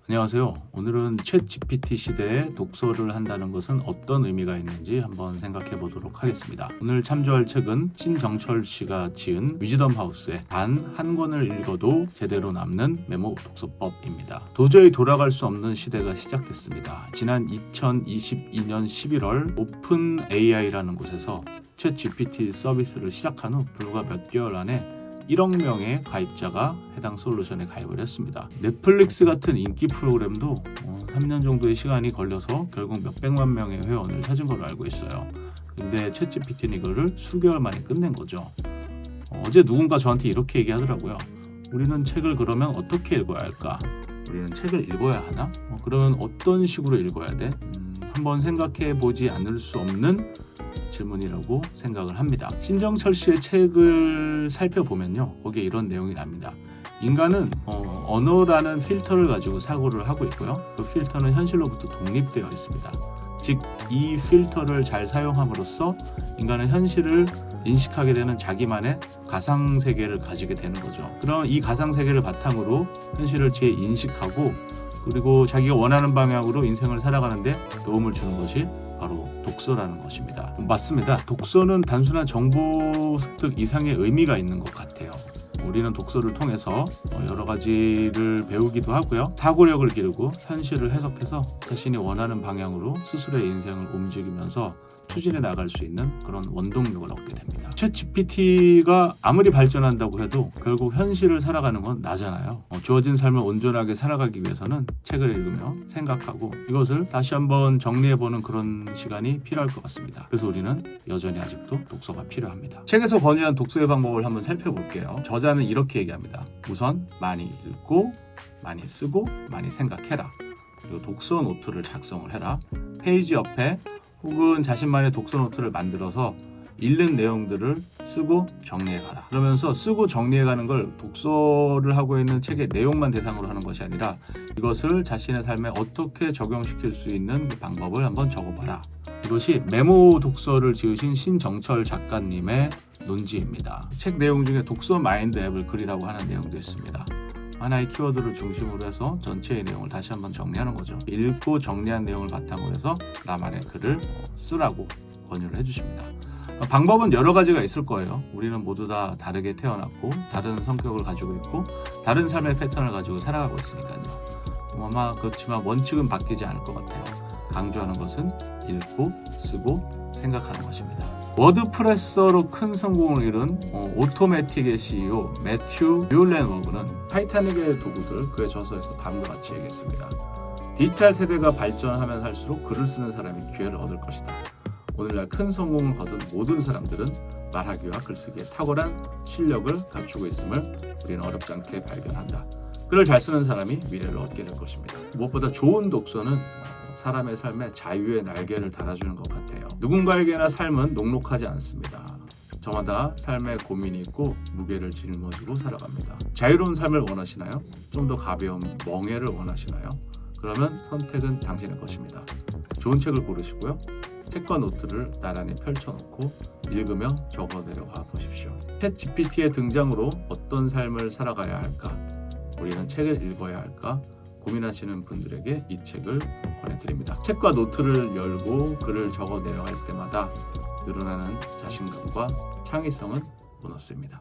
안녕하세요. 오늘은 챗 GPT 시대에 독서를 한다는 것은 어떤 의미가 있는지 한번 생각해 보도록 하겠습니다. 오늘 참조할 책은 신정철 씨가 지은 위즈덤 하우스의 단 한 권을 읽어도 제대로 남는 메모 독서법입니다. 도저히 돌아갈 수 없는 시대가 시작됐습니다. 지난 2022년 11월 오픈 AI라는 곳에서 챗 GPT 서비스를 시작한 후 불과 몇 개월 안에 1억 명의 가입자가 해당 솔루션에 가입을 했습니다. 넷플릭스 같은 인기 프로그램도 3년 정도의 시간이 걸려서 결국 몇백만 명의 회원을 찾은 걸로 알고 있어요. 근데 챗GPT는 이거를 수개월 만에 끝낸 거죠. 어제 누군가 저한테 이렇게 얘기하더라고요. 우리는 책을 그러면 어떻게 읽어야 할까? 우리는 책을 읽어야 하나? 그러면 어떤 식으로 읽어야 돼? 한번 생각해 보지 않을 수 없는 질문이라고 생각을 합니다. 신정철 씨의 책을 살펴보면요, 거기에 이런 내용이 납니다. 인간은 언어라는 필터를 가지고 사고를 하고 있고요. 그 필터는 현실로부터 독립되어 있습니다. 즉, 이 필터를 잘 사용함으로써 인간은 현실을 인식하게 되는 자기만의 가상세계를 가지게 되는 거죠. 그럼 이 가상세계를 바탕으로 현실을 재인식하고 그리고 자기가 원하는 방향으로 인생을 살아가는데 도움을 주는 것이 바로 독서라는 것입니다. 맞습니다. 독서는 단순한 정보 습득 이상의 의미가 있는 것 같아요. 우리는 독서를 통해서 여러 가지를 배우기도 하고요. 사고력을 기르고 현실을 해석해서 자신이 원하는 방향으로 스스로의 인생을 움직이면서 추진해 나갈 수 있는 그런 원동력을 얻게 됩니다. 챗 GPT가 아무리 발전한다고 해도 결국 현실을 살아가는 건 나잖아요. 주어진 삶을 온전하게 살아가기 위해서는 책을 읽으며 생각하고 이것을 다시 한번 정리해보는 그런 시간이 필요할 것 같습니다. 그래서 우리는 여전히 아직도 독서가 필요합니다. 책에서 권유한 독서의 방법을 한번 살펴볼게요. 저자는 이렇게 얘기합니다. 우선 많이 읽고 많이 쓰고 많이 생각해라. 그리고 독서 노트를 작성을 해라. 페이지 옆에 혹은 자신만의 독서 노트를 만들어서 읽는 내용들을 쓰고 정리해가라. 그러면서 쓰고 정리해가는 걸 독서를 하고 있는 책의 내용만 대상으로 하는 것이 아니라 이것을 자신의 삶에 어떻게 적용시킬 수 있는 그 방법을 한번 적어봐라. 이것이 메모 독서를 지으신 신정철 작가님의 논지입니다. 책 내용 중에 독서 마인드 앱을 그리라고 하는 내용도 있습니다. 하나의 키워드를 중심으로 해서 전체의 내용을 다시 한번 정리하는 거죠. 읽고 정리한 내용을 바탕으로 해서 나만의 글을 쓰라고 권유를 해주십니다. 방법은 여러 가지가 있을 거예요. 우리는 모두 다 다르게 태어났고 다른 성격을 가지고 있고 다른 삶의 패턴을 가지고 살아가고 있으니까요. 아마 그렇지만 원칙은 바뀌지 않을 것 같아요. 강조하는 것은 읽고 쓰고 생각하는 것입니다. 워드프레서로 큰 성공을 이룬 오토매틱의 CEO 매튜 뮬렌워그는 타이타닉의 도구들 그의 저서에서 다음과 같이 얘기했습니다. 디지털 세대가 발전하면 할수록 글을 쓰는 사람이 기회를 얻을 것이다. 오늘날 큰 성공을 거둔 모든 사람들은 말하기와 글쓰기에 탁월한 실력을 갖추고 있음을 우리는 어렵지 않게 발견한다. 글을 잘 쓰는 사람이 미래를 얻게 될 것입니다. 무엇보다 좋은 독서는 사람의 삶에 자유의 날개를 달아주는 것 같아요. 누군가에게나 삶은 녹록하지 않습니다. 저마다 삶에 고민이 있고 무게를 짊어지고 살아갑니다. 자유로운 삶을 원하시나요? 좀 더 가벼운 멍해를 원하시나요? 그러면 선택은 당신의 것입니다. 좋은 책을 고르시고요. 책과 노트를 나란히 펼쳐놓고 읽으며 적어 내려가 보십시오. 챗 GPT의 등장으로 어떤 삶을 살아가야 할까? 우리는 책을 읽어야 할까? 고민하시는 분들에게 이 책을 권해드립니다. 책과 노트를 열고 글을 적어 내려갈 때마다 늘어나는 자신감과 창의성은 무너집니다.